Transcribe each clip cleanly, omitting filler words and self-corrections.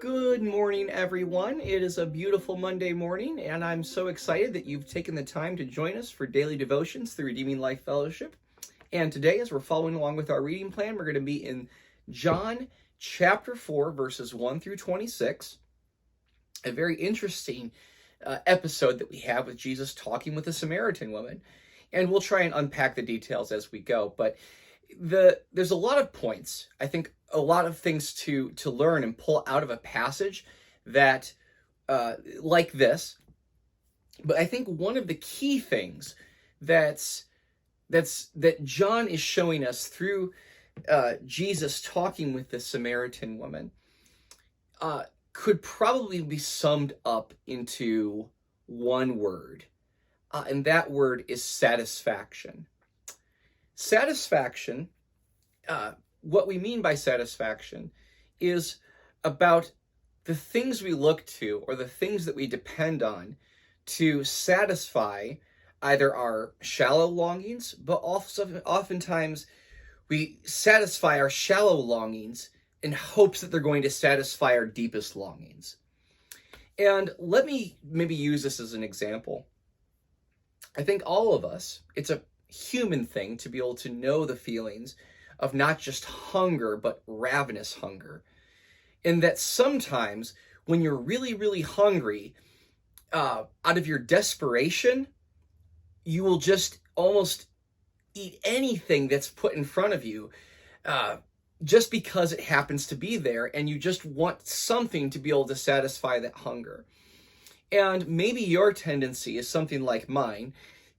Good morning, everyone. It is a beautiful Monday morning, and I'm so excited that you've taken the time to join us for daily devotions through Redeeming Life Fellowship. And today, as we're following along with our reading plan, we're going to be in John chapter 4, verses 1 through 26. A very interesting episode that we have with Jesus talking with a Samaritan woman. And we'll try and unpack the details as we go. But there's a lot of points, I think, a lot of things to learn and pull out of a passage that like this. But I think one of the key things that John is showing us through Jesus talking with the Samaritan woman could probably be summed up into one word, and that word is satisfaction. Satisfaction, what we mean by satisfaction is about the things we look to or the things that we depend on to satisfy either our shallow longings, but also oftentimes we satisfy our shallow longings in hopes that they're going to satisfy our deepest longings. And let me maybe use this as an example. I think all of us, it's a human thing to be able to know the feelings of not just hunger, but ravenous hunger. And that sometimes when you're really, really hungry, out of your desperation, you will just almost eat anything that's put in front of you just because it happens to be there, and you just want something to be able to satisfy that hunger. And maybe your tendency is something like mine,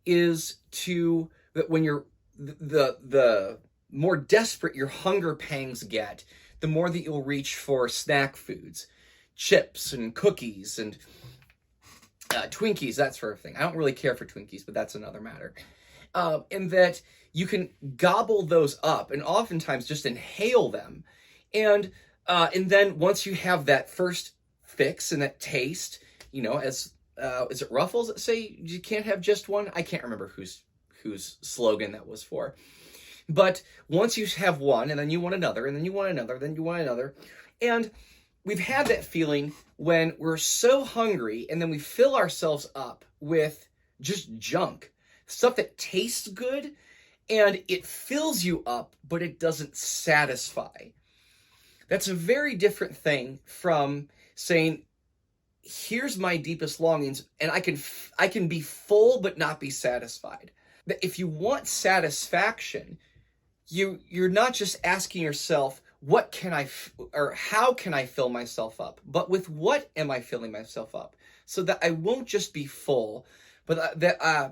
is to, that when you're, the more desperate your hunger pangs get, the more that you'll reach for snack foods, chips and cookies and Twinkies, that sort of thing. I don't really care for Twinkies, but that's another matter. And that you can gobble those up and oftentimes just inhale them. And then once you have that first fix and that taste, as is it Ruffles that say you can't have just one? I can't remember whose slogan that was for. But once you have one, and then you want another, and then you want another, then you want another. And we've had that feeling when we're so hungry, and then we fill ourselves up with just junk, stuff that tastes good, and it fills you up, but it doesn't satisfy. That's a very different thing from saying, here's my deepest longings, and I can be full but not be satisfied. That if you want satisfaction, you're not just asking yourself, what can I or how can I fill myself up, but with what am I filling myself up, so that I won't just be full, but that I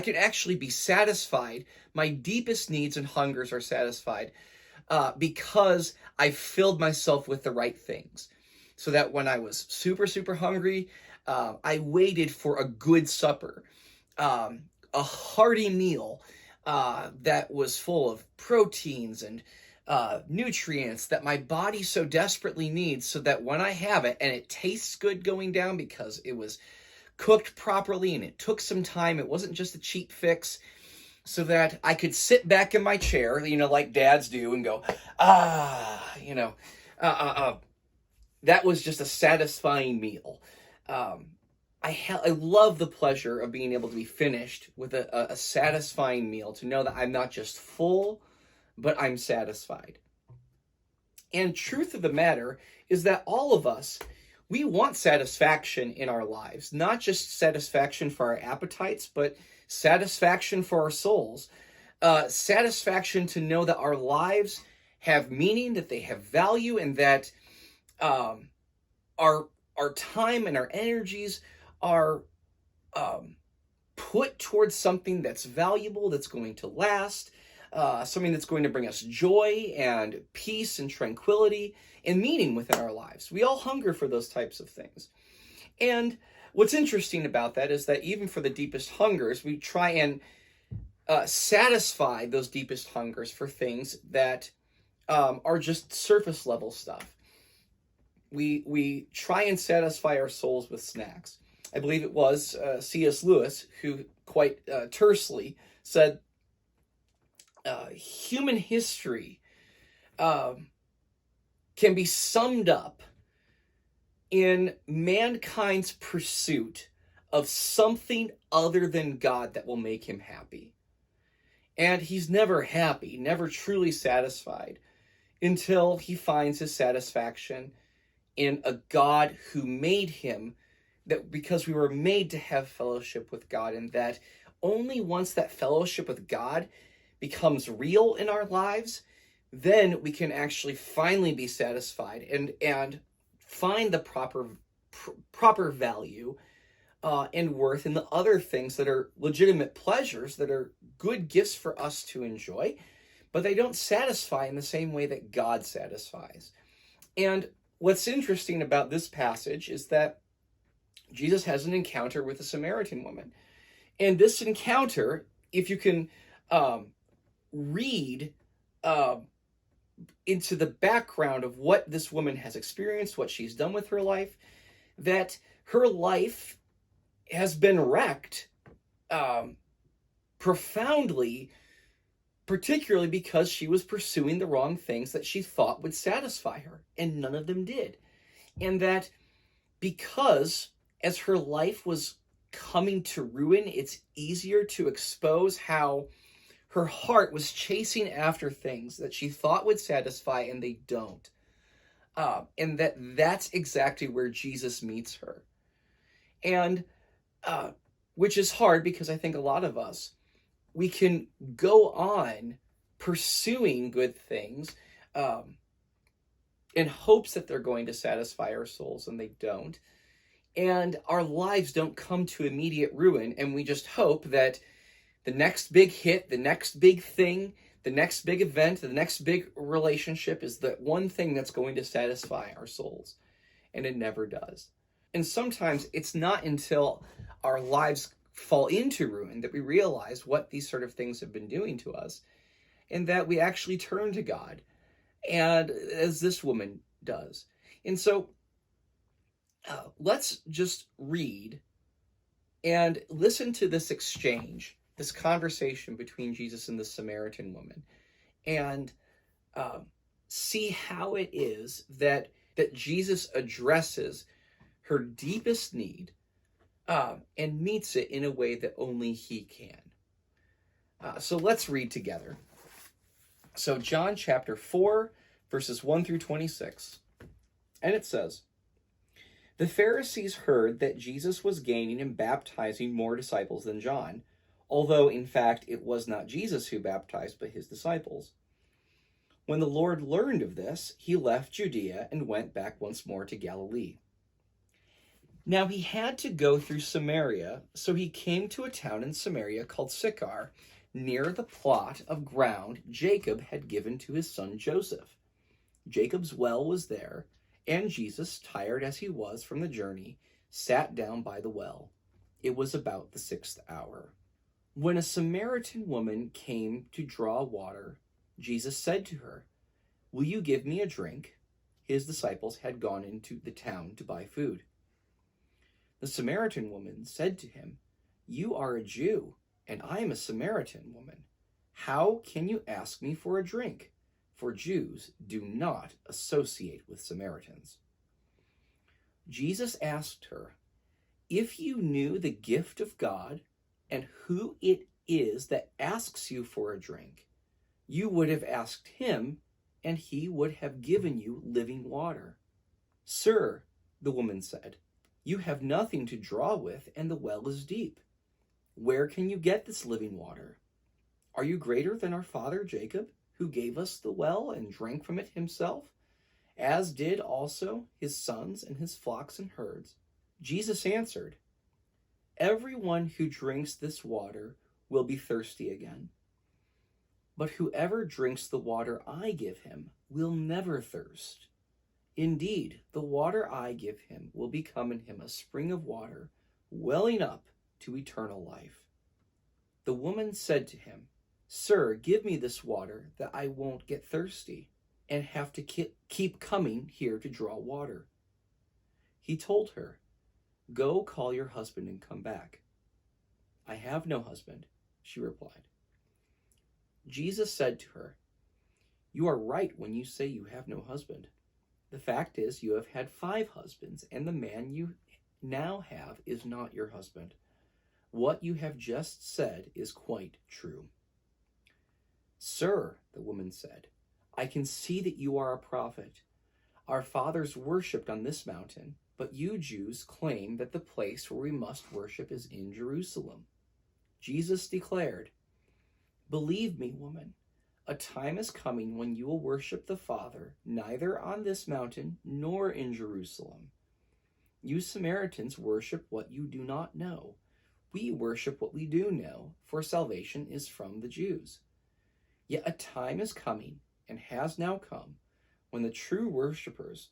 can actually be satisfied. My deepest needs and hungers are satisfied because I filled myself with the right things. So that when I was super, super hungry, I waited for a good supper, a hearty meal that was full of proteins and nutrients that my body so desperately needs, so that when I have it and it tastes good going down because it was cooked properly and it took some time, it wasn't just a cheap fix, so that I could sit back in my chair, like dads do, and go, that was just a satisfying meal. I love the pleasure of being able to be finished with a satisfying meal, to know that I'm not just full, but I'm satisfied. And truth of the matter is that all of us, we want satisfaction in our lives, not just satisfaction for our appetites, but satisfaction for our souls. Satisfaction to know that our lives have meaning, that they have value, and that our time and our energies are put towards something that's valuable, that's going to last, something that's going to bring us joy and peace and tranquility and meaning within our lives. We all hunger for those types of things. And what's interesting about that is that even for the deepest hungers, we try and satisfy those deepest hungers for things that are just surface level stuff. We try and satisfy our souls with snacks. I believe it was C.S. Lewis who quite tersely said, human history can be summed up in mankind's pursuit of something other than God that will make him happy. And he's never happy, never truly satisfied, until he finds his satisfaction in a God who made him, that because we were made to have fellowship with God, and that only once that fellowship with God becomes real in our lives, then we can actually finally be satisfied and find the proper value and worth in the other things that are legitimate pleasures, that are good gifts for us to enjoy, but they don't satisfy in the same way that God satisfies. And what's interesting about this passage is that Jesus has an encounter with a Samaritan woman. And this encounter, if you can read into the background of what this woman has experienced, what she's done with her life, that her life has been wrecked profoundly, particularly because she was pursuing the wrong things that she thought would satisfy her, and none of them did. And that because as her life was coming to ruin, it's easier to expose how her heart was chasing after things that she thought would satisfy and they don't. And that's exactly where Jesus meets her. And which is hard, because I think a lot of us, we can go on pursuing good things in hopes that they're going to satisfy our souls, and they don't. And our lives don't come to immediate ruin, and we just hope that the next big hit, the next big thing, the next big event, the next big relationship is the one thing that's going to satisfy our souls. And it never does. And sometimes it's not until our lives fall into ruin that we realize what these sort of things have been doing to us, and that we actually turn to God, and as this woman does. And so let's just read and listen to this exchange, this conversation between Jesus and the Samaritan woman, and see how it is that Jesus addresses her deepest need and meets it in a way that only he can. So let's read together. So John chapter 4, verses 1 through 26. And it says, "The Pharisees heard that Jesus was gaining and baptizing more disciples than John, although in fact it was not Jesus who baptized, but his disciples. When the Lord learned of this, he left Judea and went back once more to Galilee. Now he had to go through Samaria, so he came to a town in Samaria called Sychar, near the plot of ground Jacob had given to his son Joseph. Jacob's well was there, and Jesus, tired as he was from the journey, sat down by the well. It was about the 6th hour. When a Samaritan woman came to draw water, Jesus said to her, 'Will you give me a drink?' His disciples had gone into the town to buy food. The Samaritan woman said to him, 'You are a Jew, and I am a Samaritan woman. How can you ask me for a drink? For Jews do not associate with Samaritans.' Jesus asked her, 'If you knew the gift of God and who it is that asks you for a drink, you would have asked him, and he would have given you living water.' 'Sir,' the woman said, 'you have nothing to draw with, and the well is deep. Where can you get this living water? Are you greater than our father Jacob, who gave us the well and drank from it himself, as did also his sons and his flocks and herds?' Jesus answered, 'Everyone who drinks this water will be thirsty again. But whoever drinks the water I give him will never thirst. Indeed, the water I give him will become in him a spring of water, welling up to eternal life.' The woman said to him, 'Sir, give me this water that I won't get thirsty and have to keep coming here to draw water.' He told her, 'Go call your husband and come back.' 'I have no husband,' she replied. Jesus said to her, 'You are right when you say you have no husband. The fact is, you have had 5 husbands, and the man you now have is not your husband. What you have just said is quite true." "Sir," the woman said, "I can see that you are a prophet. Our fathers worshipped on this mountain, but you Jews claim that the place where we must worship is in Jerusalem." Jesus declared, "Believe me, woman, a time is coming when you will worship the Father neither on this mountain nor in Jerusalem. You Samaritans worship what you do not know. We worship what we do know, for salvation is from the Jews. Yet a time is coming, and has now come, when the true worshipers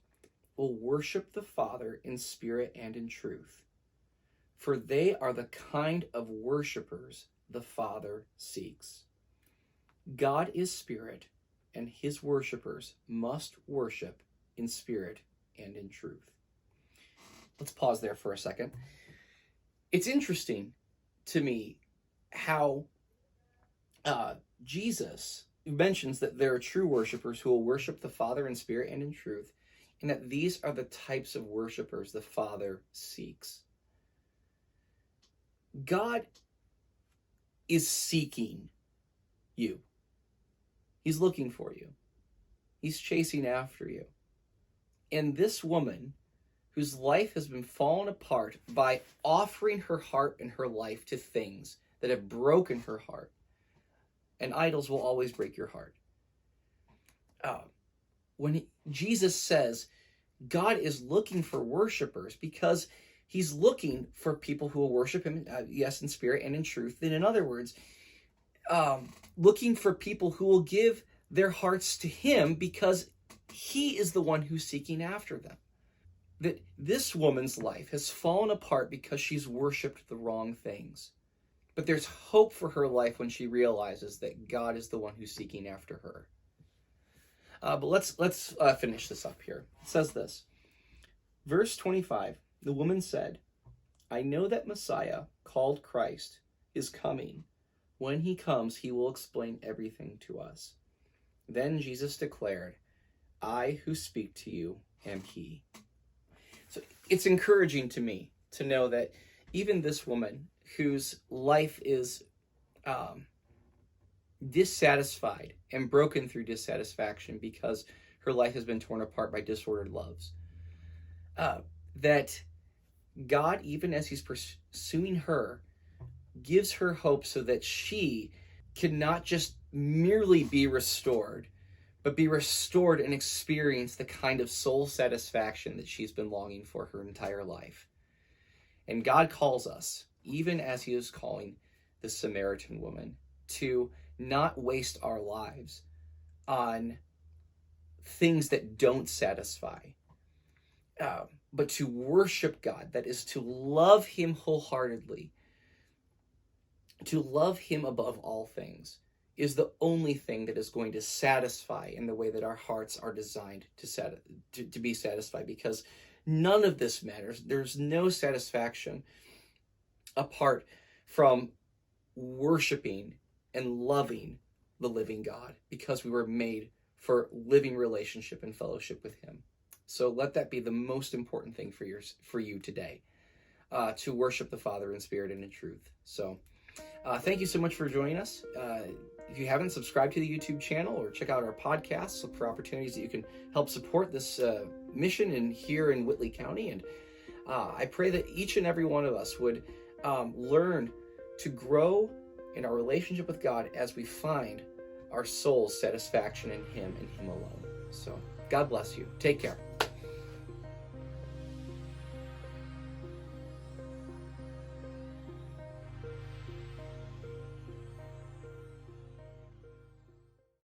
will worship the Father in spirit and in truth. For they are the kind of worshipers the Father seeks. God is spirit, and his worshipers must worship in spirit and in truth." Let's pause there for a second. It's interesting to me how Jesus mentions that there are true worshipers who will worship the Father in spirit and in truth, and that these are the types of worshipers the Father seeks. God is seeking you. He's looking for you. He's chasing after you. And this woman, whose life has been fallen apart by offering her heart and her life to things that have broken her heart, and idols will always break your heart. When Jesus says God is looking for worshipers, because he's looking for people who will worship him, yes, in spirit and in truth. Then in other words, looking for people who will give their hearts to him because he is the one who's seeking after them. That this woman's life has fallen apart because she's worshiped the wrong things. But there's hope for her life when she realizes that God is the one who's seeking after her. But let's finish this up here. It says this. Verse 25, the woman said, "I know that Messiah, called Christ, is coming. When he comes, he will explain everything to us." Then Jesus declared, "I who speak to you am he." So it's encouraging to me to know that even this woman whose life is dissatisfied and broken through dissatisfaction because her life has been torn apart by disordered loves, that God, even as he's pursuing her, gives her hope so that she can not just merely be restored, but be restored and experience the kind of soul satisfaction that she's been longing for her entire life. And God calls us, even as he is calling the Samaritan woman, to not waste our lives on things that don't satisfy, but to worship God, that is to love him wholeheartedly, to love him above all things, is the only thing that is going to satisfy in the way that our hearts are designed to be satisfied, because none of this matters. There's no satisfaction apart from worshiping and loving the living God, because we were made for living relationship and fellowship with him. So let that be the most important thing for you today, to worship the Father in spirit and in truth. So thank you so much for joining us. If you haven't, subscribed to the YouTube channel or check out our podcasts. Look for opportunities that you can help support this mission here in Whitley County. And I pray that each and every one of us would learn to grow in our relationship with God as we find our soul's satisfaction in him and him alone. So God bless you. Take care.